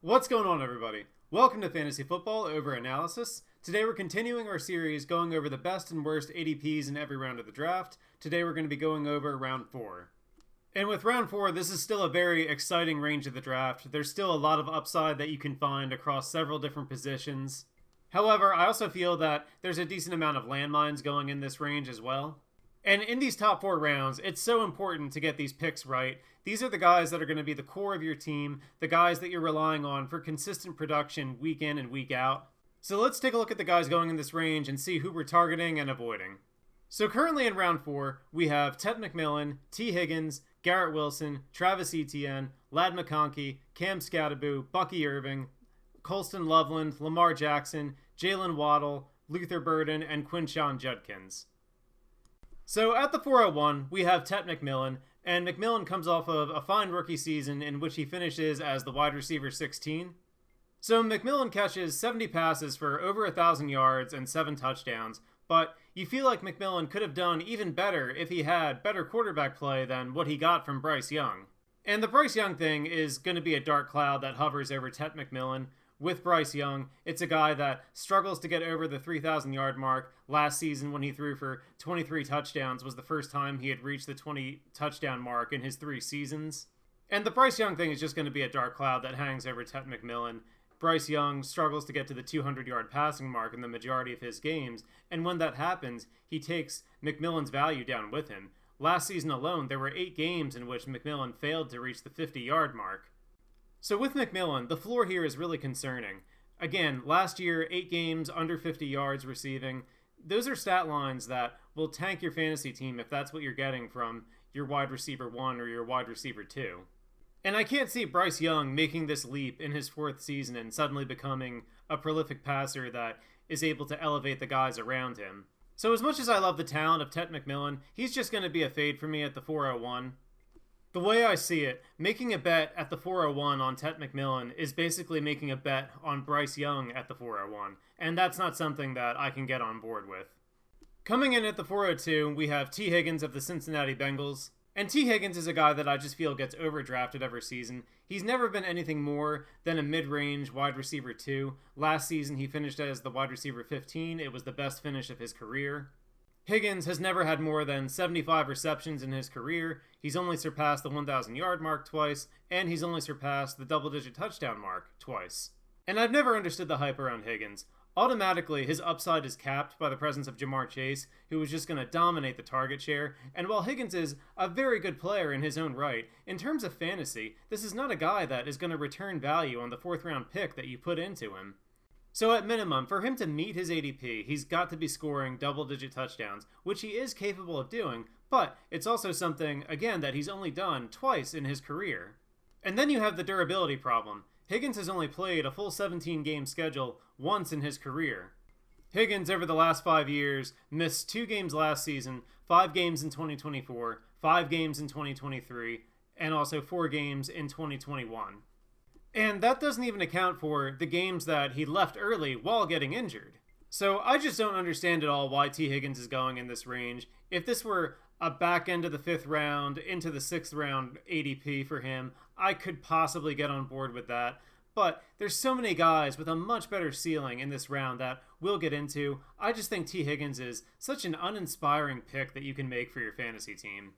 What's going on, everybody? Welcome to Fantasy Football Over Analysis. Today we're continuing our series going over the best and worst ADPs in every round of the draft. Today we're going to be going over round 4. And with round 4, this is still a very exciting range of the draft. There's still a lot of upside that you can find across several different positions. However, I also feel that there's a decent amount of landmines going in this range as well. And in these top 4 rounds, it's so important to get these picks right. These are the guys that are going to be the core of your team, the guys that you're relying on for consistent production week in and week out. So let's take a look at the guys going in this range and see who we're targeting and avoiding. So currently in round 4, we have Tet McMillan, T. Higgins, Garrett Wilson, Travis Etienne, McConkey, Cam Skattebo, Bucky Irving, Colston Loveland, Lamar Jackson, Jaylen Waddle, Luther Burden, and Quinshon Judkins. So at the 401, we have Tet McMillan, and McMillan comes off of a fine rookie season in which he finishes as the wide receiver 16. So McMillan catches 70 passes for over 1,000 yards and 7 touchdowns, but you feel like McMillan could have done even better if he had better quarterback play than what he got from Bryce Young. And the Bryce Young thing is going to be a dark cloud that hovers over Tet McMillan. With Bryce Young, it's a guy that struggles to get over the 3,000 yard mark. Last season, when he threw for 23 touchdowns, was the first time he had reached the 20 touchdown mark in his 3 seasons. And the Bryce Young thing is just going to be a dark cloud that hangs over Tet McMillan. Bryce Young struggles to get to the 200 yard passing mark in the majority of his games, and when that happens, he takes McMillan's value down with him. Last season alone, there were 8 games in which McMillan failed to reach the 50 yard mark. So with McMillan, the floor here is really concerning. Again, last year, 8 games under 50 yards receiving. Those are stat lines that will tank your fantasy team if that's what you're getting from your wide receiver 1 or your wide receiver 2. And I can't see Bryce Young making this leap in his 4th season and suddenly becoming a prolific passer that is able to elevate the guys around him. So as much as I love the talent of Tet McMillan, he's just going to be a fade for me at the 401. The way I see it, making a bet at the 401 on Tet McMillan is basically making a bet on Bryce Young at the 401, and that's not something that I can get on board with. Coming in at the 402, we have T. Higgins of the Cincinnati Bengals. And T. Higgins is a guy that I just feel gets overdrafted every season. He's never been anything more than a mid-range wide receiver 2. Last season, he finished as the wide receiver 15. It was the best finish of his career. Higgins has never had more than 75 receptions in his career. He's only surpassed the 1,000 yard mark twice, and he's only surpassed the double-digit touchdown mark twice. And I've never understood the hype around Higgins. Automatically, his upside is capped by the presence of Ja'Marr Chase, who is just going to dominate the target share. And while Higgins is a very good player in his own right, in terms of fantasy, this is not a guy that is going to return value on the 4th round pick that you put into him. So at minimum, for him to meet his ADP, he's got to be scoring double-digit touchdowns, which he is capable of doing, but it's also something, again, that he's only done twice in his career. And then you have the durability problem. Higgins has only played a full 17-game schedule once in his career. Higgins, over the last 5 years, missed 2 games last season, 5 games in 2024, 5 games in 2023, and also 4 games in 2021. And that doesn't even account for the games that he left early while getting injured. So I just don't understand at all why T. Higgins is going in this range. If this were a back end of the 5th round into the 6th round ADP for him, I could possibly get on board with that. But there's so many guys with a much better ceiling in this round that we'll get into. I just think T. Higgins is such an uninspiring pick that you can make for your fantasy team.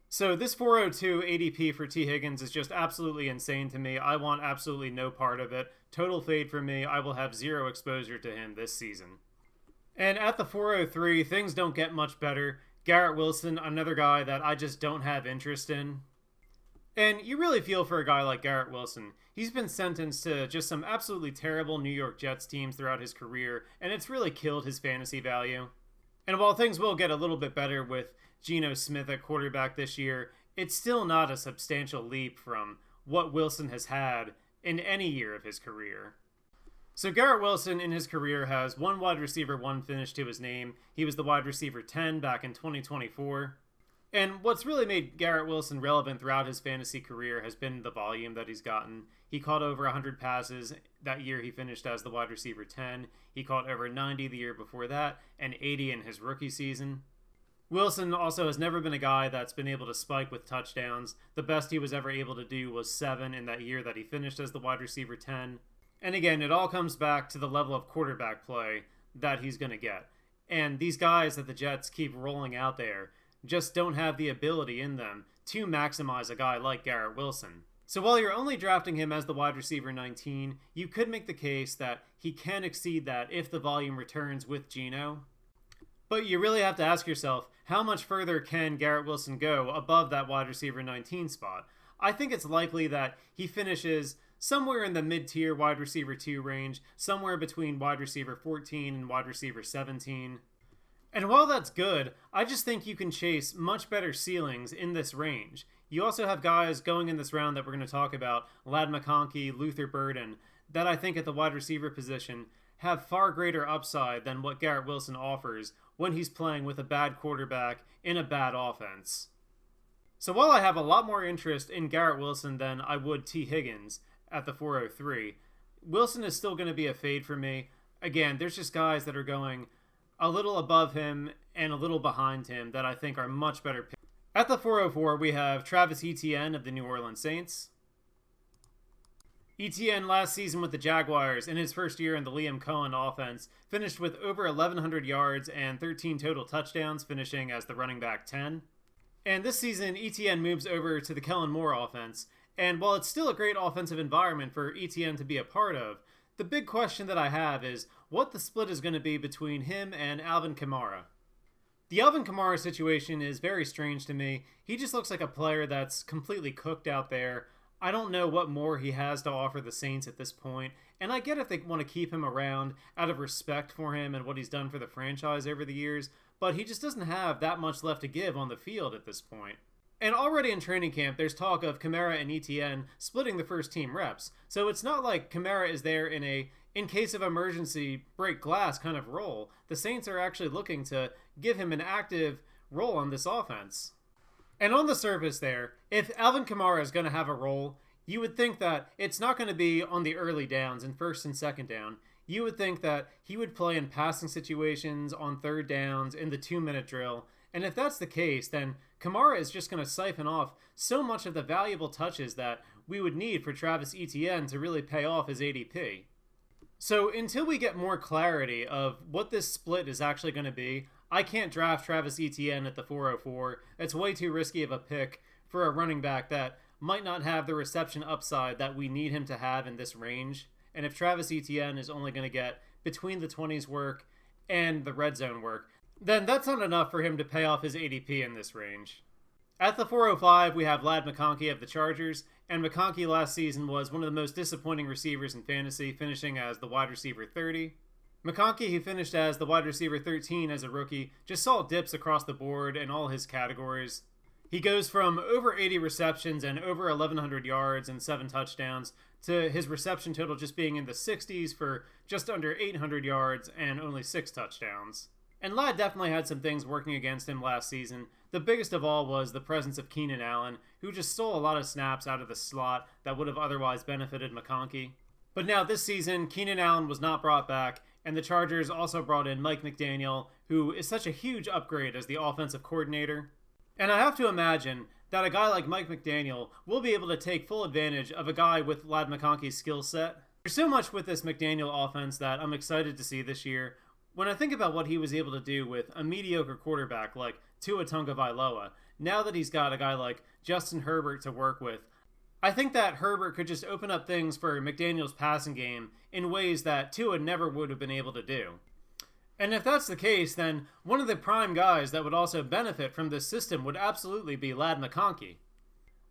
So this 402 ADP for T. Higgins is just absolutely insane to me. I want absolutely no part of it. Total fade for me. I will have 0 exposure to him this season. And at the 403, things don't get much better. Garrett Wilson, another guy that I just don't have interest in. And you really feel for a guy like Garrett Wilson. He's been sentenced to just some absolutely terrible New York Jets teams throughout his career, and it's really killed his fantasy value. And while things will get a little bit better with Geno Smith at quarterback this year, it's still not a substantial leap from what Wilson has had in any year of his career. So Garrett Wilson in his career has 1 wide receiver 1 finish to his name. He was the wide receiver 10 back in 2024. And what's really made Garrett Wilson relevant throughout his fantasy career has been the volume that he's gotten. He caught over 100 passes that year he finished as the wide receiver 10. He caught over 90 the year before that, and 80 in his rookie season. Wilson also has never been a guy that's been able to spike with touchdowns. The best he was ever able to do was 7 in that year that he finished as the wide receiver 10. And again, it all comes back to the level of quarterback play that he's going to get. And these guys that the Jets keep rolling out there just don't have the ability in them to maximize a guy like Garrett Wilson. So while you're only drafting him as the wide receiver 19, you could make the case that he can exceed that if the volume returns with Geno. But you really have to ask yourself, how much further can Garrett Wilson go above that wide receiver 19 spot? I think it's likely that he finishes somewhere in the mid-tier wide receiver 2 range, somewhere between wide receiver 14 and wide receiver 17. And while that's good, I just think you can chase much better ceilings in this range. You also have guys going in this round that we're going to talk about, Ladd McConkey, Luther Burden, that I think at the wide receiver position have far greater upside than what Garrett Wilson offers when he's playing with a bad quarterback in a bad offense. So while I have a lot more interest in Garrett Wilson than I would T. Higgins at the 403, Wilson is still going to be a fade for me. Again, there's just guys that are going a little above him and a little behind him that I think are much better picks. At the 404, we have Travis Etienne of the New Orleans Saints. Etienne last season with the Jaguars in his first year in the Liam Cohen offense finished with over 1,100 yards and 13 total touchdowns, finishing as the running back 10. And this season, Etienne moves over to the Kellen Moore offense, and while it's still a great offensive environment for Etienne to be a part of, the big question that I have is what the split is going to be between him and Alvin Kamara. The Alvin Kamara situation is very strange to me. He just looks like a player that's completely cooked out there. I don't know what more he has to offer the Saints at this point, and I get if they want to keep him around out of respect for him and what he's done for the franchise over the years, but he just doesn't have that much left to give on the field at this point. And already in training camp, there's talk of Kamara and Etienne splitting the first team reps, so it's not like Kamara is there in case of emergency, break glass kind of role. The Saints are actually looking to give him an active role on this offense. And on the surface there, if Alvin Kamara is going to have a role, you would think that it's not going to be on the early downs in first and second down. You would think that he would play in passing situations on third downs in the 2-minute drill. And if that's the case, then Kamara is just going to siphon off so much of the valuable touches that we would need for Travis Etienne to really pay off his ADP. So until we get more clarity of what this split is actually going to be, I can't draft Travis Etienne at the 404. It's way too risky of a pick for a running back that might not have the reception upside that we need him to have in this range. And if Travis Etienne is only going to get between the 20s work and the red zone work, then that's not enough for him to pay off his ADP in this range. At the 405, we have Ladd McConkey of the Chargers, and McConkey last season was one of the most disappointing receivers in fantasy, finishing as the wide receiver 30. McConkey, who finished as the wide receiver 13 as a rookie, just saw dips across the board in all his categories. He goes from over 80 receptions and over 1,100 yards and 7 touchdowns to his reception total just being in the 60s for just under 800 yards and only 6 touchdowns. And Ladd definitely had some things working against him last season. The biggest of all was the presence of Keenan Allen, who just stole a lot of snaps out of the slot that would have otherwise benefited McConkey. But now this season, Keenan Allen was not brought back, and the Chargers also brought in Mike McDaniel, who is such a huge upgrade as the offensive coordinator. And I have to imagine that a guy like Mike McDaniel will be able to take full advantage of a guy with Ladd McConkey's skill set. There's so much with this McDaniel offense that I'm excited to see this year. When I think about what he was able to do with a mediocre quarterback like Tua Tagovailoa, now that he's got a guy like Justin Herbert to work with, I think that Herbert could just open up things for McDaniel's passing game in ways that Tua never would have been able to do. And if that's the case, then one of the prime guys that would also benefit from this system would absolutely be Ladd McConkey.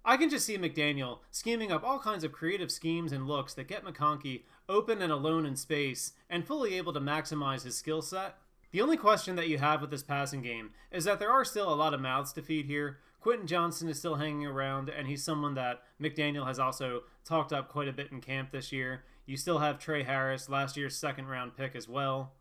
I can just see McDaniel scheming up all kinds of creative schemes and looks that get McConkey open and alone in space and fully able to maximize his skill set. The only question that you have with this passing game is that there are still a lot of mouths to feed here. Quinton Johnson is still hanging around, and he's someone that McDaniel has also talked up quite a bit in camp this year. You still have Trey Harris, last year's second-round pick as well.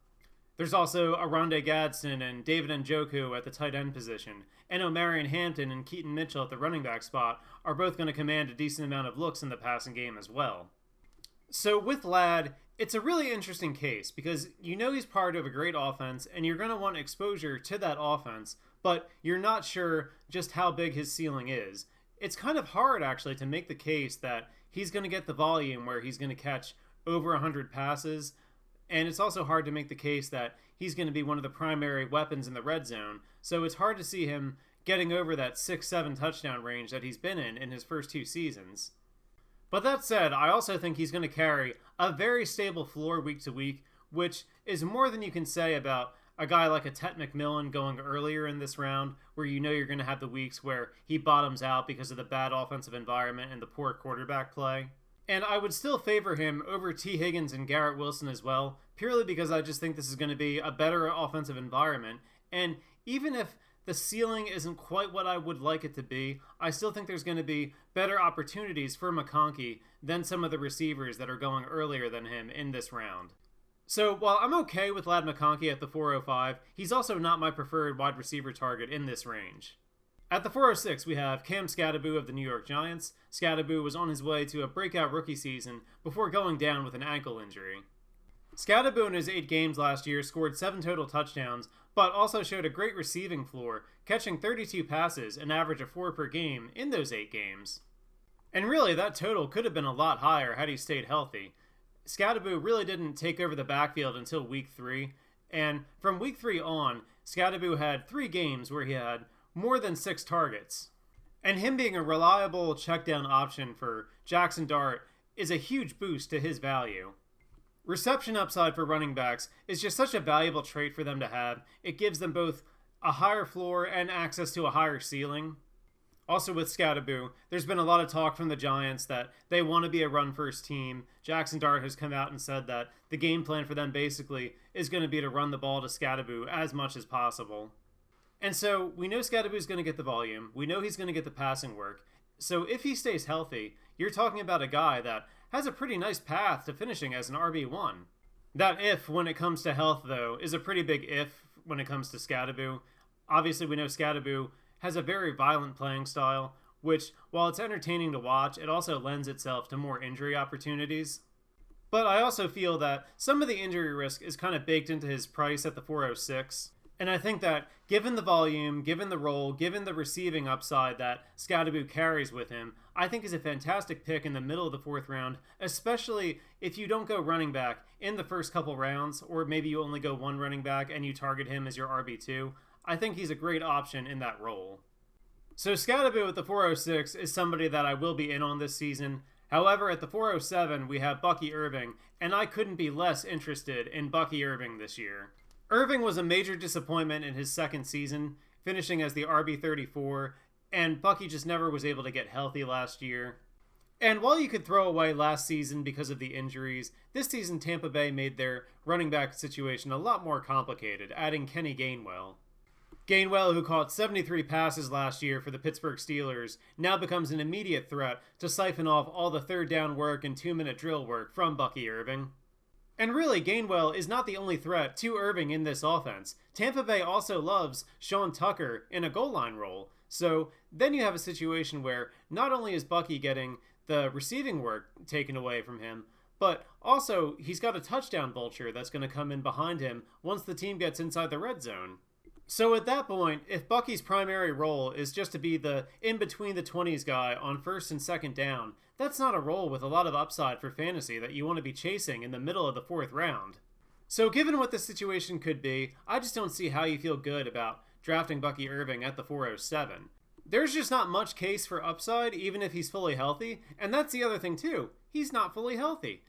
There's also Aronde Gadsden and David Njoku at the tight end position, and O'Marion Hampton and Keaton Mitchell at the running back spot are both going to command a decent amount of looks in the passing game as well. So with Ladd, it's a really interesting case because you know he's part of a great offense and you're going to want exposure to that offense, but you're not sure just how big his ceiling is. It's kind of hard, actually, to make the case that he's going to get the volume where he's going to catch over 100 passes, and it's also hard to make the case that he's going to be one of the primary weapons in the red zone, so it's hard to see him getting over that 6-7 touchdown range that he's been in his first 2 seasons. But that said, I also think he's going to carry a very stable floor week to week, which is more than you can say about a guy like a Tet McMillan going earlier in this round, where you know you're going to have the weeks where he bottoms out because of the bad offensive environment and the poor quarterback play. And I would still favor him over T. Higgins and Garrett Wilson as well, purely because I just think this is going to be a better offensive environment. And even if the ceiling isn't quite what I would like it to be, I still think there's going to be better opportunities for McConkey than some of the receivers that are going earlier than him in this round. So while I'm okay with Ladd McConkey at the 405, he's also not my preferred wide receiver target in this range. At the 406, we have Cam Skattebo of the New York Giants. Skattebo was on his way to a breakout rookie season before going down with an ankle injury. Skattebo in his 8 games last year scored 7 total touchdowns, but also showed a great receiving floor, catching 32 passes, an average of 4 per game in those 8 games. And really, that total could have been a lot higher had he stayed healthy. Skattebo really didn't take over the backfield until week 3, and from week 3 on, Skattebo had 3 games where he had more than 6 targets. And him being a reliable checkdown option for Jackson Dart is a huge boost to his value. Reception upside for running backs is just such a valuable trait for them to have. It gives them both a higher floor and access to a higher ceiling. Also with Skattebo, there's been a lot of talk from the Giants that they want to be a run-first team. Jackson Dart has come out and said that the game plan for them basically is going to be to run the ball to Skattebo as much as possible. And so we know Skattebo is going to get the volume. We know he's going to get the passing work. So if he stays healthy, you're talking about a guy that has a pretty nice path to finishing as an RB1. That if, when it comes to health, though, is a pretty big if when it comes to Skattebo. Obviously, we know Skattebo has a very violent playing style, which, while it's entertaining to watch, it also lends itself to more injury opportunities. But I also feel that some of the injury risk is kind of baked into his price at the 406. And I think that given the volume, given the role, given the receiving upside that Skattebo carries with him, I think is a fantastic pick in the middle of the 4th round, especially if you don't go running back in the first couple rounds, or maybe you only go 1 running back and you target him as your RB2. I think he's a great option in that role. So Skattebo at the 406 is somebody that I will be in on this season. However, at the 407, we have Bucky Irving, and I couldn't be less interested in Bucky Irving this year. Irving was a major disappointment in his 2nd season, finishing as the RB34, and Bucky just never was able to get healthy last year. And while you could throw away last season because of the injuries, this season Tampa Bay made their running back situation a lot more complicated, adding Kenny Gainwell. Gainwell, who caught 73 passes last year for the Pittsburgh Steelers, now becomes an immediate threat to siphon off all the 3rd down work and 2-minute drill work from Bucky Irving. And really, Gainwell is not the only threat to Irving in this offense. Tampa Bay also loves Sean Tucker in a goal line role. So then you have a situation where not only is Bucky getting the receiving work taken away from him, but also he's got a touchdown vulture that's going to come in behind him once the team gets inside the red zone. So at that point, if Bucky's primary role is just to be the in-between-the-20s guy on 1st and 2nd down, that's not a role with a lot of upside for fantasy that you want to be chasing in the middle of the 4th round. So given what the situation could be, I just don't see how you feel good about drafting Bucky Irving at the 407. There's just not much case for upside even if he's fully healthy, and that's the other thing too. He's not fully healthy.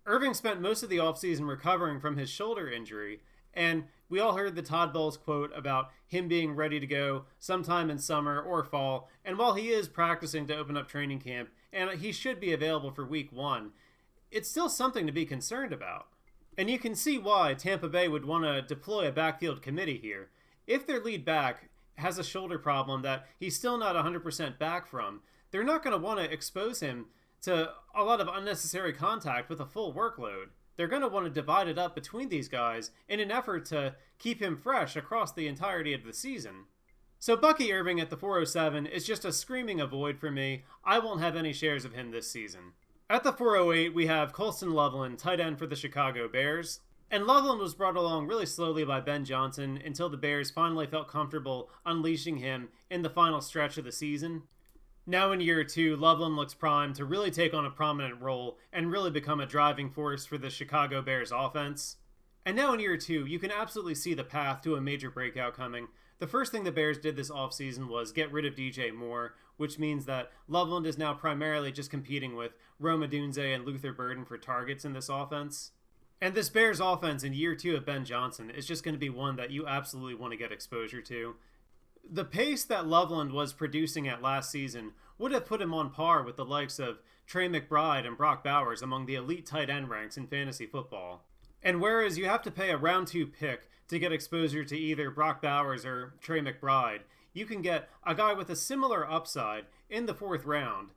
Irving spent most of the offseason recovering from his shoulder injury, and we all heard the Todd Bowles quote about him being ready to go sometime in summer or fall, and while he is practicing to open up training camp, and he should be available for week 1, it's still something to be concerned about. And you can see why Tampa Bay would want to deploy a backfield committee here. If their lead back has a shoulder problem that he's still not 100% back from, they're not going to want to expose him to a lot of unnecessary contact with a full workload. They're going to want to divide it up between these guys in an effort to keep him fresh across the entirety of the season. So Bucky Irving at the 407 is just a screaming avoid for me. I won't have any shares of him this season. At the 408, we have Colston Loveland, tight end for the Chicago Bears. And Loveland was brought along really slowly by Ben Johnson until the Bears finally felt comfortable unleashing him in the final stretch of the season. Now in year 2, Loveland looks primed to really take on a prominent role and really become a driving force for the Chicago Bears offense. And now in year 2, you can absolutely see the path to a major breakout coming. The first thing the Bears did this offseason was get rid of DJ Moore, which means that Loveland is now primarily just competing with Rome Odunze and Luther Burden for targets in this offense. And this Bears offense in year 2 of Ben Johnson is just going to be one that you absolutely want to get exposure to. The pace that Loveland was producing at last season would have put him on par with the likes of Trey McBride and Brock Bowers among the elite tight end ranks in fantasy football. And whereas you have to pay a round 2 pick to get exposure to either Brock Bowers or Trey McBride, you can get a guy with a similar upside in the 4th round.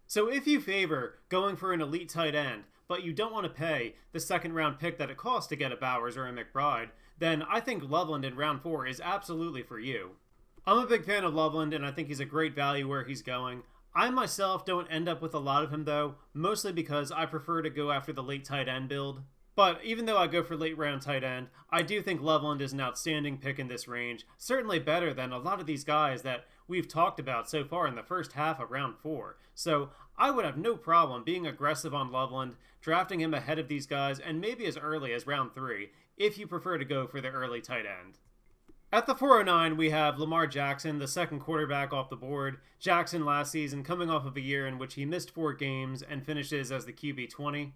So if you favor going for an elite tight end, but you don't want to pay the 2nd round pick that it costs to get a Bowers or a McBride, then I think Loveland in round 4 is absolutely for you. I'm a big fan of Loveland, and I think he's a great value where he's going. I myself don't end up with a lot of him though, mostly because I prefer to go after the late tight end build. But even though I go for late round tight end, I do think Loveland is an outstanding pick in this range, certainly better than a lot of these guys that we've talked about so far in the first half of round 4. So I would have no problem being aggressive on Loveland, drafting him ahead of these guys, and maybe as early as round 3, if you prefer to go for the early tight end. At the 409, we have Lamar Jackson, the 2nd quarterback off the board. Jackson last season coming off of a year in which he missed 4 games and finishes as the QB 20.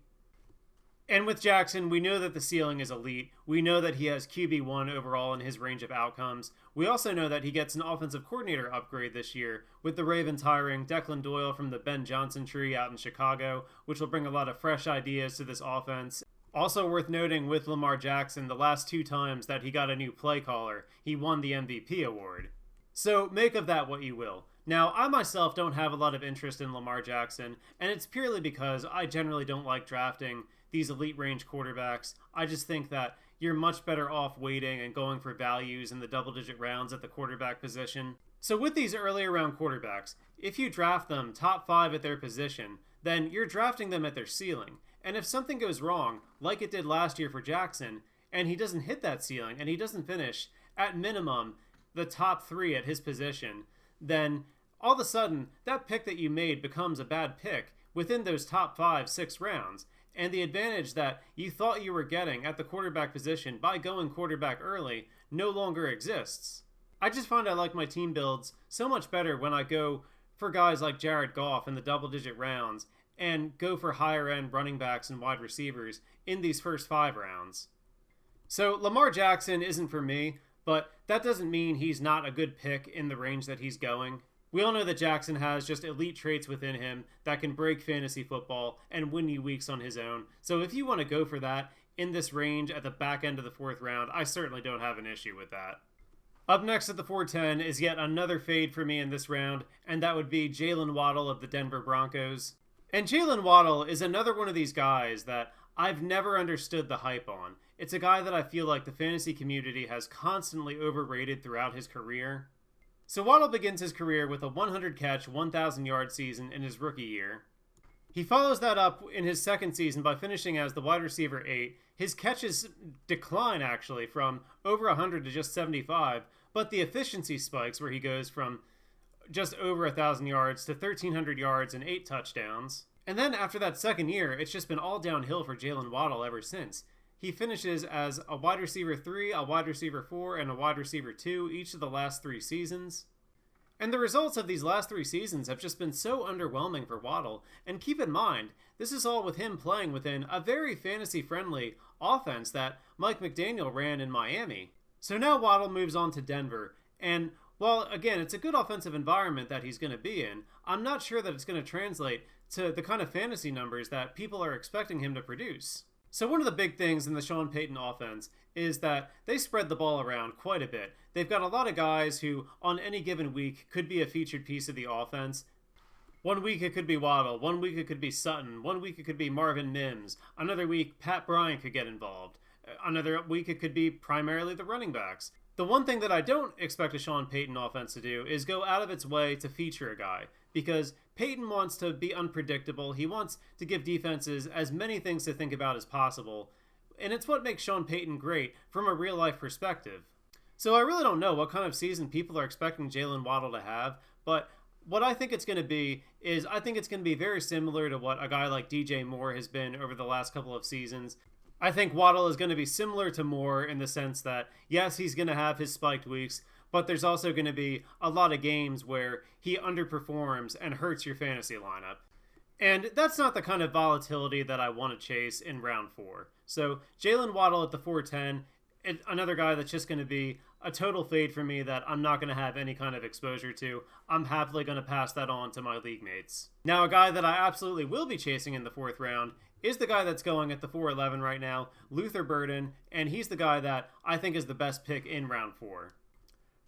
And with Jackson, we know that the ceiling is elite. We know that he has QB1 overall in his range of outcomes. We also know that he gets an offensive coordinator upgrade this year, with the Ravens hiring Declan Doyle from the Ben Johnson tree out in Chicago, which will bring a lot of fresh ideas to this offense. Also worth noting with Lamar Jackson, the last 2 times that he got a new play caller, he won the MVP award. So make of that what you will. Now, I myself don't have a lot of interest in Lamar Jackson, and it's purely because I generally don't like drafting these elite range quarterbacks. I just think that you're much better off waiting and going for values in the double-digit rounds at the quarterback position. So with these earlier round quarterbacks, if you draft them top 5 at their position, then you're drafting them at their ceiling. And if something goes wrong, like it did last year for Jackson, and he doesn't hit that ceiling, and he doesn't finish, at minimum, the top 3 at his position, then all of a sudden, that pick that you made becomes a bad pick within those top 5, 6 rounds. And the advantage that you thought you were getting at the quarterback position by going quarterback early no longer exists. I just find I like my team builds so much better when I go for guys like Jared Goff in the double-digit rounds and go for higher-end running backs and wide receivers in these first 5 rounds. So Lamar Jackson isn't for me, but that doesn't mean he's not a good pick in the range that he's going. We all know that Jackson has just elite traits within him that can break fantasy football and win you weeks on his own. So if you want to go for that in this range at the back end of the 4th round, I certainly don't have an issue with that. Up next at the 410 is yet another fade for me in this round, and that would be Jaylen Waddle of the Denver Broncos. And Jaylen Waddle is another one of these guys that I've never understood the hype on. It's a guy that I feel like the fantasy community has constantly overrated throughout his career. So Waddle begins his career with a 100-catch, 1,000-yard season in his rookie year. He follows that up in his 2nd season by finishing as the wide receiver 8. His catches decline, actually, from over 100 to just 75, but the efficiency spikes where he goes from just over 1,000 yards to 1,300 yards and 8 touchdowns. And then after that 2nd year, it's just been all downhill for Jaylen Waddle ever since. He finishes as a wide receiver 3, a wide receiver 4, and a wide receiver 2 each of the last 3 seasons. And the results of these last 3 seasons have just been so underwhelming for Waddle. And keep in mind, this is all with him playing within a very fantasy-friendly offense that Mike McDaniel ran in Miami. So now Waddle moves on to Denver, and while, again, it's a good offensive environment that he's going to be in, I'm not sure that it's going to translate to the kind of fantasy numbers that people are expecting him to produce. So one of the big things in the Sean Payton offense is that they spread the ball around quite a bit. They've got a lot of guys who, on any given week, could be a featured piece of the offense. One week it could be Waddle, one week it could be Sutton, one week it could be Marvin Mims, another week Pat Bryant could get involved, another week it could be primarily the running backs. The one thing that I don't expect a Sean Payton offense to do is go out of its way to feature a guy, because Payton wants to be unpredictable. He wants to give defenses as many things to think about as possible. and it's what makes Sean Payton great from a real-life perspective. So I really don't know what kind of season people are expecting Jaylen Waddle to have, but what I think it's going to be is I think it's going to be very similar to what a guy like DJ Moore has been over the last couple of seasons. I think Waddle is going to be similar to Moore in the sense that, yes, he's going to have his spiked weeks, but there's also going to be a lot of games where he underperforms and hurts your fantasy lineup. And that's not the kind of volatility that I want to chase in round 4. So Jaylen Waddle at the 410, another guy that's just going to be a total fade for me that I'm not going to have any kind of exposure to. I'm happily going to pass that on to my league mates. Now, a guy that I absolutely will be chasing in the 4th round is the guy that's going at the 411 right now, Luther Burden, and he's the guy that I think is the best pick in round 4.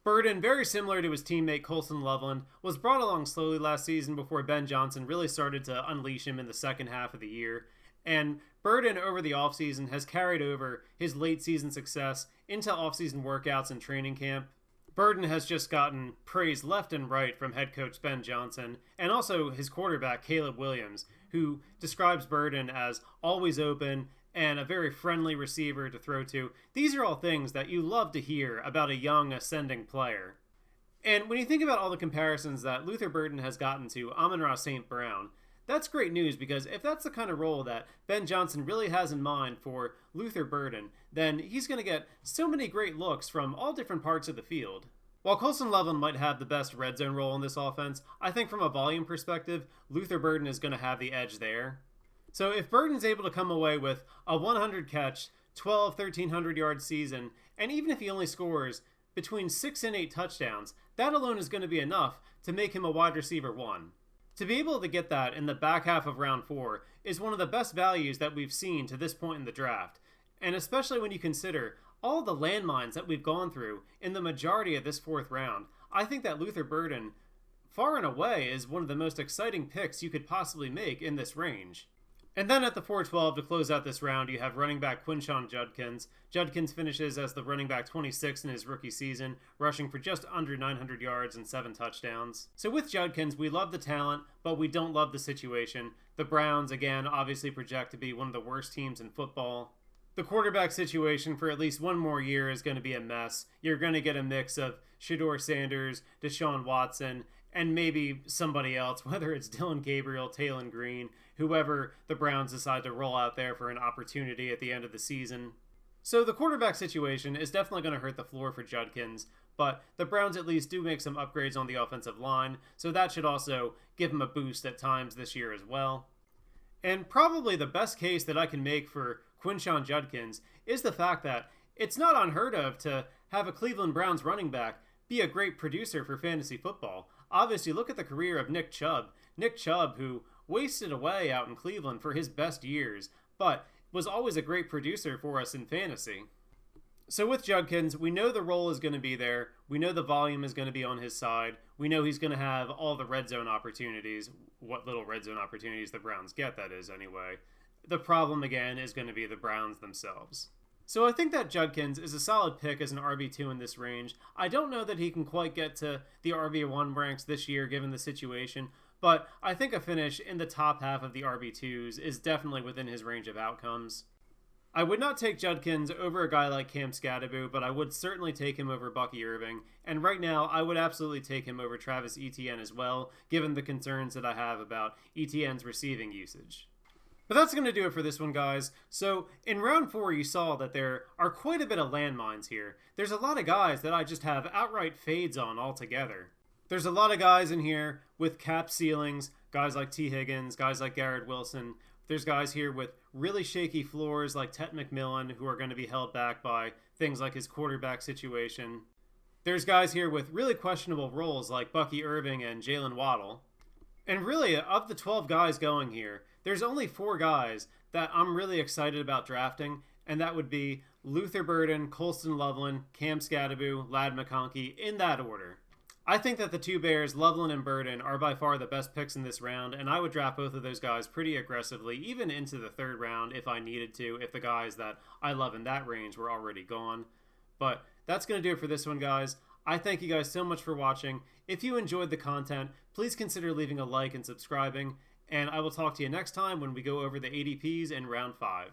Burden, very similar to his teammate Colston Loveland, was brought along slowly last season before Ben Johnson really started to unleash him in the second half of the year. And Burden over the offseason has carried over his late season success into offseason workouts and training camp. Burden has just gotten praise left and right from head coach Ben Johnson and also his quarterback Caleb Williams, who describes Burden as always open and a very friendly receiver to throw to. These are all things that you love to hear about a young ascending player. And when you think about all the comparisons that Luther Burden has gotten to Amon-Ra St. Brown, that's great news because if that's the kind of role that Ben Johnson really has in mind for Luther Burden, then he's going to get so many great looks from all different parts of the field. While Colston Loveland might have the best red zone role in this offense, I think from a volume perspective, Luther Burden is going to have the edge there. So if Burden's able to come away with a 100 catch, 1,300 yard season, and even if he only scores between 6 and 8 touchdowns, that alone is going to be enough to make him a wide receiver 1. To be able to get that in the back half of round 4 is one of the best values that we've seen to this point in the draft, and especially when you consider all the landmines that we've gone through in the majority of this 4th round. I think that Luther Burden, far and away, is one of the most exciting picks you could possibly make in this range. And then at the 412 to close out this round, you have running back Quinshon Judkins. Judkins finishes as the running back 26 in his rookie season, rushing for just under 900 yards and 7 touchdowns. So with Judkins, we love the talent, but we don't love the situation. The Browns, again, obviously project to be one of the worst teams in football. The quarterback situation for at least one more year is going to be a mess. You're going to get a mix of Shedeur Sanders, Deshaun Watson, and maybe somebody else, whether it's Dylan Gabriel, Taylon Green, whoever the Browns decide to roll out there for an opportunity at the end of the season. So the quarterback situation is definitely going to hurt the floor for Judkins, but the Browns at least do make some upgrades on the offensive line, so that should also give him a boost at times this year as well. And probably the best case that I can make for Quinshon Judkins is the fact that it's not unheard of to have a Cleveland Browns running back be a great producer for fantasy football. Obviously, look at the career of Nick Chubb. Nick Chubb, who wasted away out in Cleveland for his best years, but was always a great producer for us in fantasy. So with Judkins, we know the role is going to be there. We know the volume is going to be on his side. We know he's going to have all the red zone opportunities. What little red zone opportunities the Browns get, that is, anyway. The problem, again, is going to be the Browns themselves. So I think that Judkins is a solid pick as an RB2 in this range. I don't know that he can quite get to the RB1 ranks this year given the situation, but I think a finish in the top half of the RB2s is definitely within his range of outcomes. I would not take Judkins over a guy like Cam Skattebo, but I would certainly take him over Bucky Irving, and right now I would absolutely take him over Travis Etienne as well, given the concerns that I have about Etienne's receiving usage. But that's going to do it for this one, guys. So in round 4, you saw that there are quite a bit of landmines here. There's a lot of guys that I just have outright fades on altogether. There's a lot of guys in here with cap ceilings, guys like T. Higgins, guys like Garrett Wilson. There's guys here with really shaky floors like Tet McMillan who are going to be held back by things like his quarterback situation. There's guys here with really questionable roles like Bucky Irving and Jaylen Waddle. And really, of the 12 guys going here, there's only 4 guys that I'm really excited about drafting, and that would be Luther Burden, Colston Loveland, Cam Skattebo, Ladd McConkey, in that order. I think that the 2 Bears, Loveland and Burden, are by far the best picks in this round, and I would draft both of those guys pretty aggressively, even into the 3rd round if I needed to, if the guys that I love in that range were already gone. But that's going to do it for this one, guys. I thank you guys so much for watching. If you enjoyed the content, please consider leaving a like and subscribing, and I will talk to you next time when we go over the ADPs in round 5.